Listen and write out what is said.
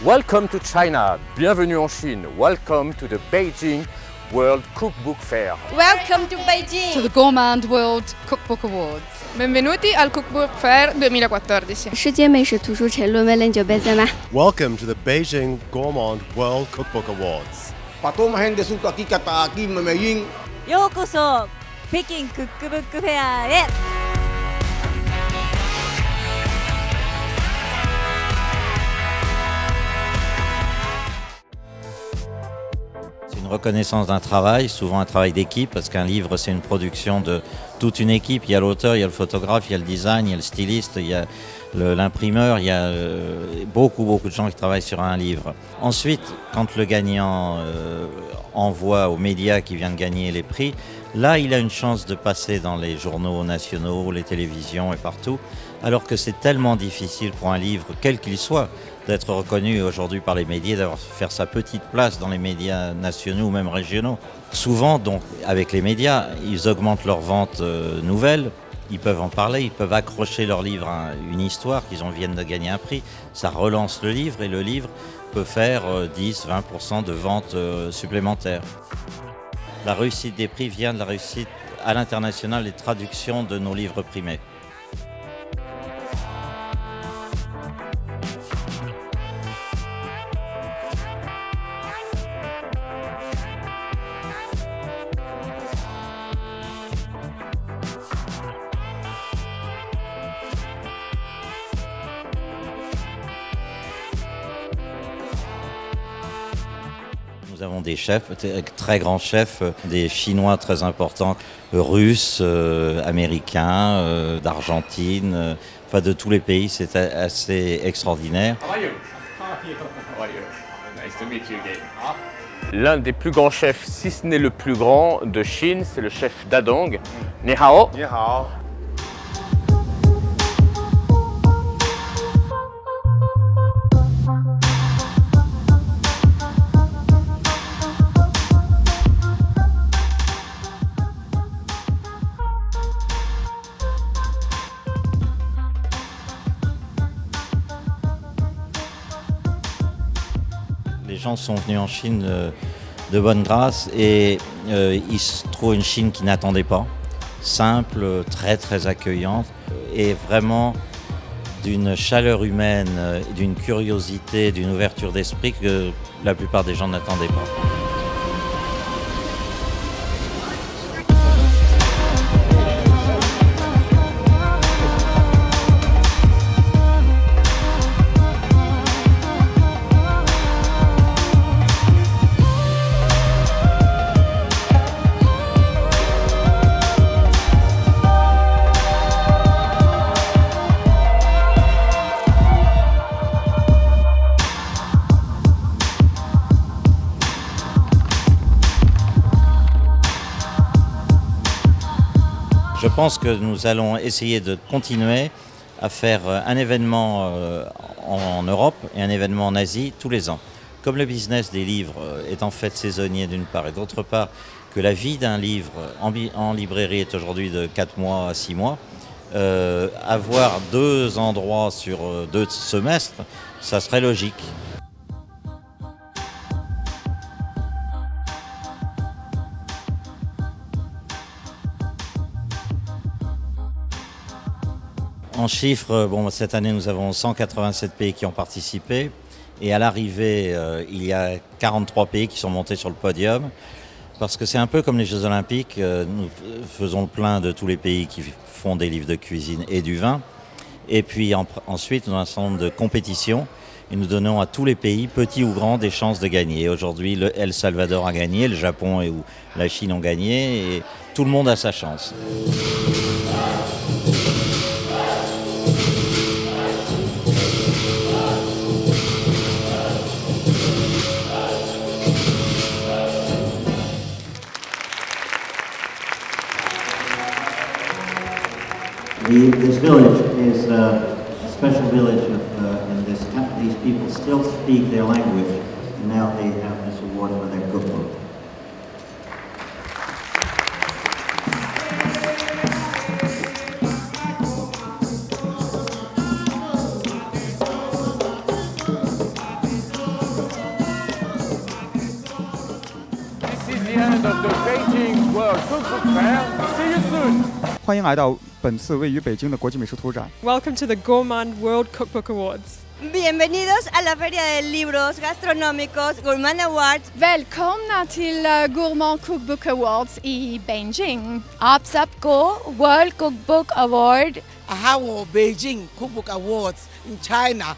Welcome to China, bienvenue en Chine. Welcome to the Beijing World Cookbook Fair. Welcome to Beijing. To the Gourmand World Cookbook Awards. Benvenuti al Cookbook Fair 2014. 世界美食图书城论文研究比赛吗 Welcome to the Beijing Gourmand World Cookbook Awards. Patoma gente suka kikata aquí Medellín. ようこそ北京クックブックフェアへ。C'est une reconnaissance d'un travail, souvent un travail d'équipe, parce qu'un livre c'est une production de toute une équipe. Il y a l'auteur, il y a le photographe, il y a le design, il y a le styliste, il y a l'imprimeur, il y a beaucoup de gens qui travaillent sur un livre. Ensuite, quand le gagnant envoie aux médias qui vient de gagner les prix, là il a une chance de passer dans les journaux nationaux, les télévisions et partout, alors que c'est tellement difficile pour un livre, quel qu'il soit, d'être reconnu aujourd'hui par les médias, d'avoir faire sa petite place dans les médias nationaux ou même régionaux. Souvent, donc, avec les médias, ils augmentent leurs ventes nouvelles, ils peuvent en parler, ils peuvent accrocher leur livre à une histoire qu'ils viennent de gagner un prix. Ça relance le livre et le livre peut faire 10-20% de ventes supplémentaires. La réussite des prix vient de la réussite à l'international des traductions de nos livres primés. Nous avons des chefs, très grands chefs, des Chinois très importants, Russes, Américains, d'Argentine, enfin de tous les pays, c'est assez extraordinaire. L'un des plus grands chefs, si ce n'est le plus grand de Chine, c'est le chef Dadong. Ni hao. Ni hao. Les gens sont venus en Chine de bonne grâce et ils se trouvent une Chine qui n'attendait pas, simple, très accueillante et vraiment d'une chaleur humaine, d'une curiosité, d'une ouverture d'esprit que la plupart des gens n'attendaient pas. Je pense que nous allons essayer de continuer à faire un événement en Europe et un événement en Asie tous les ans. Comme le business des livres est en fait saisonnier d'une part et d'autre part que la vie d'un livre en librairie est aujourd'hui de 4 mois à 6 mois, avoir 2 endroits sur 2 semestres, ça serait logique. En chiffres, bon, cette année nous avons 187 pays qui ont participé et à l'arrivée il y a 43 pays qui sont montés sur le podium parce que c'est un peu comme les Jeux Olympiques, nous faisons le plein de tous les pays qui font des livres de cuisine et du vin et puis ensuite nous avons un certain nombre de compétitions et nous donnons à tous les pays, petits ou grands, des chances de gagner. Aujourd'hui le El Salvador a gagné, le Japon et la Chine ont gagné et tout le monde a sa chance. This village is a special village, and these people still speak their language, and now they have this award for their cookbook. Cook Fair. See you soon. 欢迎来到本次位于北京的国际美食图展。 Welcome to the Gourmand World Cookbook Awards. Bienvenidos a la Feria de Libros Gastronómicos Gourmand Awards. Välkomna till Gourmand Cookbook Awards i Beijing. आप सबको World Cookbook Award Beijing Cookbook Awards in China.